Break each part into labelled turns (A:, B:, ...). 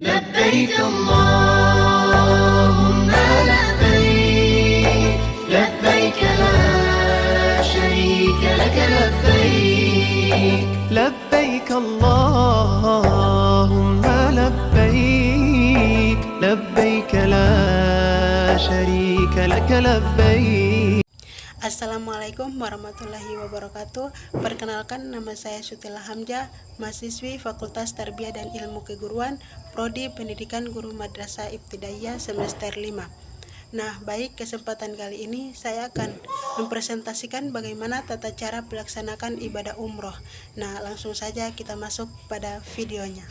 A: لبيك اللهم لبيك لبيك لا شريك لك لبيك
B: لبيك اللهم لبيك لبيك لا شريك لك لبيك.
C: Assalamualaikum warahmatullahi wabarakatuh. Perkenalkan, nama saya Sutila Hamzah, mahasiswi Fakultas Tarbiyah dan Ilmu Keguruan, Prodi Pendidikan Guru Madrasah Ibtidaiyah semester 5. Nah, baik, kesempatan kali ini saya akan mempresentasikan bagaimana tata cara melaksanakan ibadah umroh. Nah, langsung saja kita masuk pada videonya.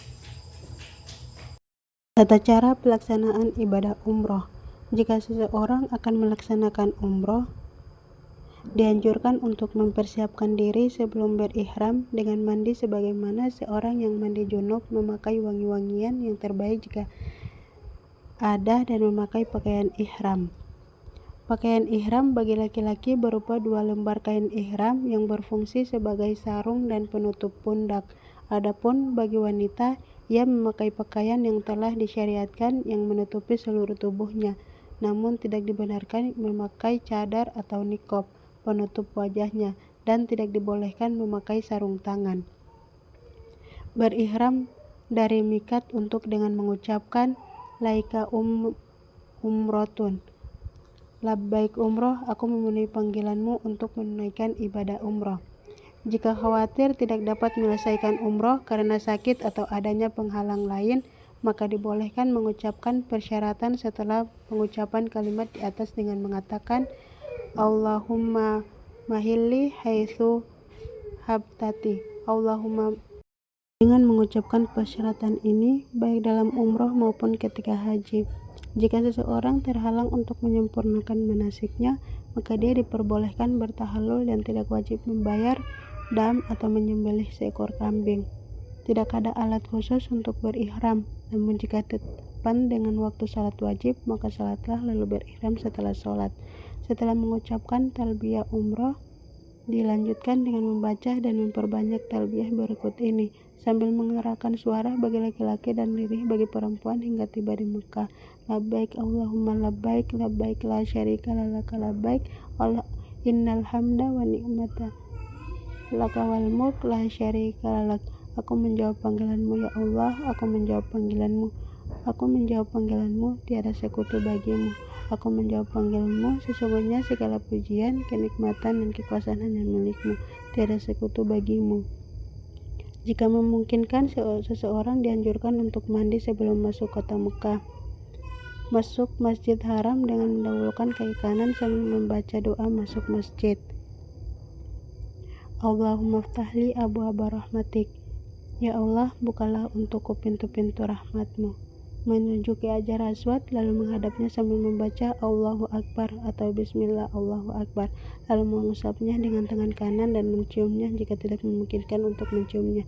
C: Tata cara pelaksanaan ibadah umroh. Jika seseorang akan melaksanakan umroh, dianjurkan untuk mempersiapkan diri sebelum berihram dengan mandi sebagaimana seorang yang mandi junub, memakai wangi-wangian yang terbaik jika ada, dan memakai pakaian ihram. Pakaian ihram bagi laki-laki berupa 2 lembar kain ihram yang berfungsi sebagai sarung dan penutup pundak. Adapun bagi wanita, ia memakai pakaian yang telah disyariatkan yang menutupi seluruh tubuhnya, namun tidak dibenarkan memakai cadar atau niqab penutup wajahnya, dan tidak dibolehkan memakai sarung tangan. Berihram dari miqat untuk dengan mengucapkan laika umrotun, labbaik umroh, aku memenuhi panggilanmu untuk menunaikan ibadah umroh. Jika khawatir tidak dapat menyelesaikan umroh karena sakit atau adanya penghalang lain, maka dibolehkan mengucapkan persyaratan setelah pengucapan kalimat di atas dengan mengatakan Allahumma mahilli haitsu habtati. Allahumma. Dengan mengucapkan persyaratan ini baik dalam umroh maupun ketika haji. Jika seseorang terhalang untuk menyempurnakan manasiknya, maka dia diperbolehkan bertahallul dan tidak wajib membayar dam atau menyembelih seekor kambing. Tidak ada alat khusus untuk berihram, namun jika tepan dengan waktu salat wajib, maka salatlah lalu berihram setelah salat. Setelah mengucapkan talbiyah umroh, dilanjutkan dengan membaca dan memperbanyak talbiyah berikut ini, sambil mengerahkan suara bagi laki-laki dan lirih bagi perempuan hingga tiba di Mekah. Labbaik Allahumma labbaik, labbaik la syarika laka labbaik, innal hamda wa ni'mata laka wal mulk la syarika lak. Aku menjawab panggilanmu ya Allah, aku menjawab panggilanmu, aku menjawab panggilanmu, tiada sekutu bagimu. Aku menjawab panggilanmu, sesungguhnya segala pujian, kenikmatan, dan kekuasaan hanya milikmu, tiada sekutu bagimu. Jika memungkinkan, seseorang dianjurkan untuk mandi sebelum masuk kota Mekah. Masuk Masjid Haram dengan mendahulukan kaki kanan sambil membaca doa masuk masjid. Allahumma ftahli abwaaba rahmatik. Ya Allah, bukalah untukku pintu-pintu rahmatmu. Menuju ke Hajar Aswad, lalu menghadapnya sambil membaca Allahu Akbar atau Bismillah Allahu Akbar, lalu mengusapnya dengan tangan kanan dan menciumnya jika tidak memungkinkan untuk menciumnya.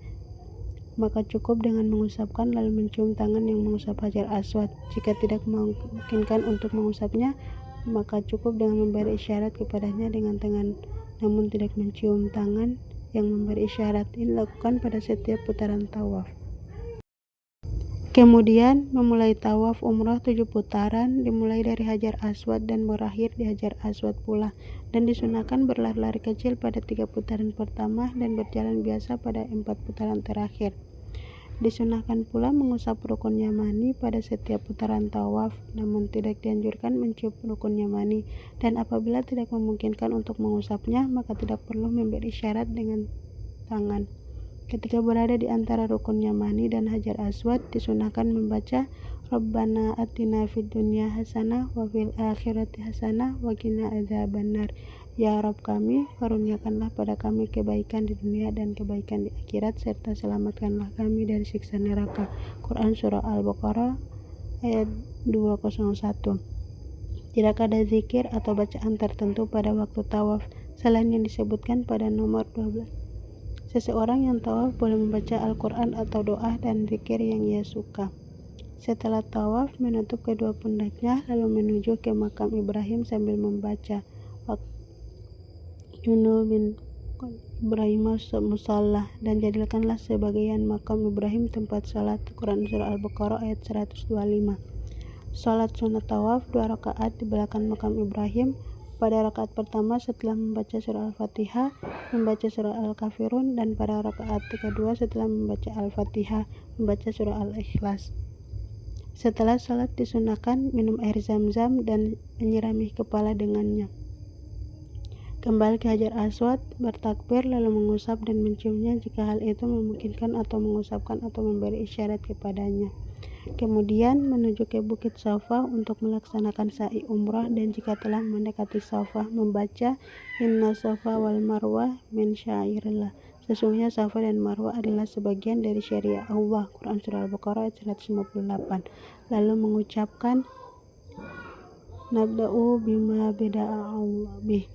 C: Maka cukup dengan mengusapkan lalu mencium tangan yang mengusap Hajar Aswad. Jika tidak memungkinkan untuk mengusapnya, maka cukup dengan memberi isyarat kepadanya dengan tangan, namun tidak mencium tangan yang memberi isyarat. Ini dilakukan pada setiap putaran tawaf. Kemudian memulai tawaf umrah 7 putaran, dimulai dari Hajar Aswad dan berakhir di Hajar Aswad pula, dan disunahkan berlari-lari kecil pada 3 putaran pertama dan berjalan biasa pada 4 putaran terakhir. Disunahkan pula mengusap rukun yamani pada setiap putaran tawaf, namun tidak dianjurkan mencium rukun yamani, dan apabila tidak memungkinkan untuk mengusapnya, maka tidak perlu memberi isyarat dengan tangan. Ketika berada di antara rukun yamani dan Hajar Aswad, disunahkan membaca Rabbana atina fid dunya hasanah wa fil akhirati hasanah wa qina adzabannar. Ya Rabb kami, karuniakanlah pada kami kebaikan di dunia dan kebaikan di akhirat, serta selamatkanlah kami dari siksa neraka. Quran Surah Al-Baqarah ayat 201. Tidak ada zikir atau bacaan tertentu pada waktu tawaf selain yang disebutkan pada nomor 12. Seseorang yang tawaf boleh membaca Al-Quran atau doa dan zikir yang ia suka. Setelah tawaf, menutup kedua pundaknya lalu menuju ke makam Ibrahim sambil membaca junubin Ibrahim musalla, dan jadikanlah sebagian makam Ibrahim tempat salat. Quran Surah Al-Baqarah ayat 125. Salat sunat tawaf 2 rakaat di belakang makam Ibrahim. Pada rakaat pertama setelah membaca surah Al-Fatihah, membaca surah Al-Kafirun, dan pada rakaat kedua setelah membaca Al-Fatihah, membaca surah Al-Ikhlas. Setelah salat disunahkan minum air zam-zam dan menyirami kepala dengannya. Kembali ke Hajar Aswad, bertakbir lalu mengusap dan menciumnya jika hal itu memungkinkan, atau mengusapkan atau memberi isyarat kepadanya. Kemudian menuju ke Bukit Safa untuk melaksanakan sa'i umrah, dan jika telah mendekati Safa membaca Inna Safa wal Marwah min syairillah. Sesungguhnya Safa dan Marwah adalah sebagian dari syariat Allah. Quran Surah Al-Baqarah ayat 158. Lalu mengucapkan Nabda'u bima beda'a Allah bih.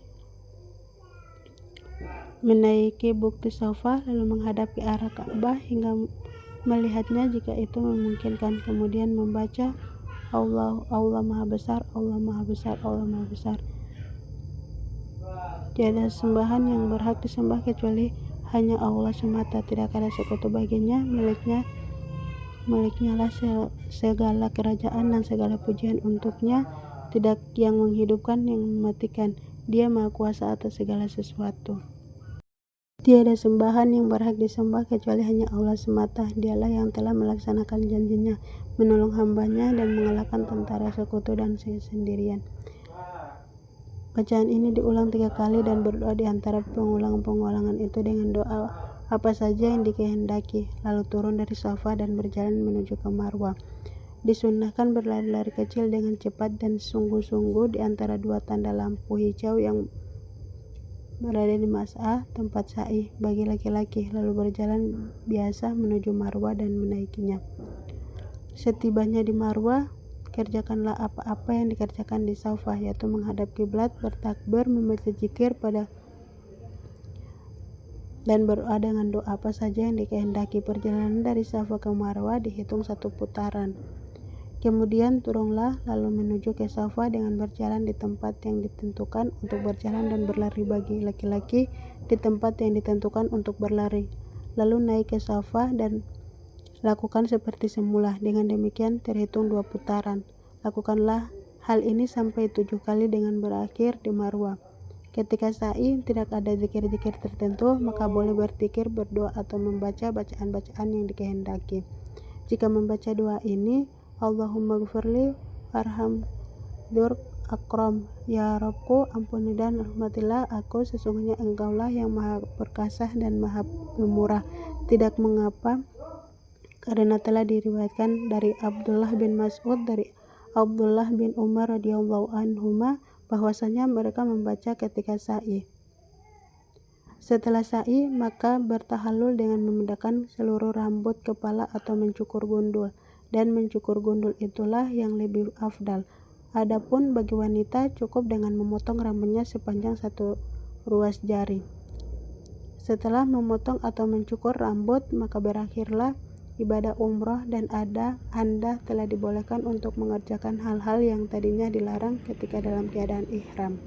C: Menaiki Bukit Safa lalu menghadap ke arah Ka'bah hingga melihatnya jika itu memungkinkan. Kemudian membaca Allah Maha Besar, Allah Maha Besar, Allah Maha Besar. Tiada sembahan yang berhak disembah kecuali hanya Allah semata, tidak ada sekutu baginya, miliknya lah segala kerajaan dan segala pujian untuknya, tidak yang menghidupkan, yang mematikan. Dia Maha Kuasa atas segala sesuatu. Tiada sembahan yang berhak disembah kecuali hanya Allah semata. Dialah yang telah melaksanakan janjinya, menolong hambanya dan mengalahkan tentara sekutu dan sendirian. Bacaan ini diulang 3 kali dan berdoa di antara pengulangan itu dengan doa apa saja yang dikehendaki, lalu turun dari Safa dan berjalan menuju ke Marwah. Disunahkan berlari-lari kecil dengan cepat dan sungguh-sungguh di antara 2 tanda lampu hijau yang berada di Mas'ah, tempat sa'i bagi laki-laki, lalu berjalan biasa menuju Marwah dan menaikinya. Setibanya di Marwah, kerjakanlah apa-apa yang dikerjakan di Safa, yaitu menghadap kiblat, bertakbir, membaca zikir dan berdoa dengan doa apa saja yang dikehendaki. Perjalanan dari Safa ke Marwah dihitung 1 putaran. Kemudian turunlah lalu menuju ke Safa dengan berjalan di tempat yang ditentukan untuk berjalan dan berlari bagi laki-laki di tempat yang ditentukan untuk berlari. Lalu naik ke Safa dan lakukan seperti semula. Dengan demikian terhitung 2 putaran. Lakukanlah hal ini sampai 7 kali dengan berakhir di Marwah. Ketika sa'i tidak ada zikir-zikir tertentu, maka boleh berzikir, berdoa, atau membaca bacaan-bacaan yang dikehendaki. Jika membaca doa ini, Allahumma gfirli warham dur akram, ya Rabbku ampuni dan rahmatilah aku, sesungguhnya engkaulah yang maha perkasa dan maha pemurah. Tidak mengapa, karena telah diriwayatkan dari Abdullah bin Mas'ud dari Abdullah bin Umar radhiyallahu anhuma bahwasanya mereka membaca ketika sa'i. Setelah sa'i maka bertahalul dengan memendakkan seluruh rambut kepala atau mencukur gundul, dan mencukur gundul itulah yang lebih afdal. Adapun bagi wanita cukup dengan memotong rambutnya sepanjang 1 ruas jari. Setelah memotong atau mencukur rambut, maka berakhirlah ibadah umroh, dan Anda telah dibolehkan untuk mengerjakan hal-hal yang tadinya dilarang ketika dalam keadaan ihram.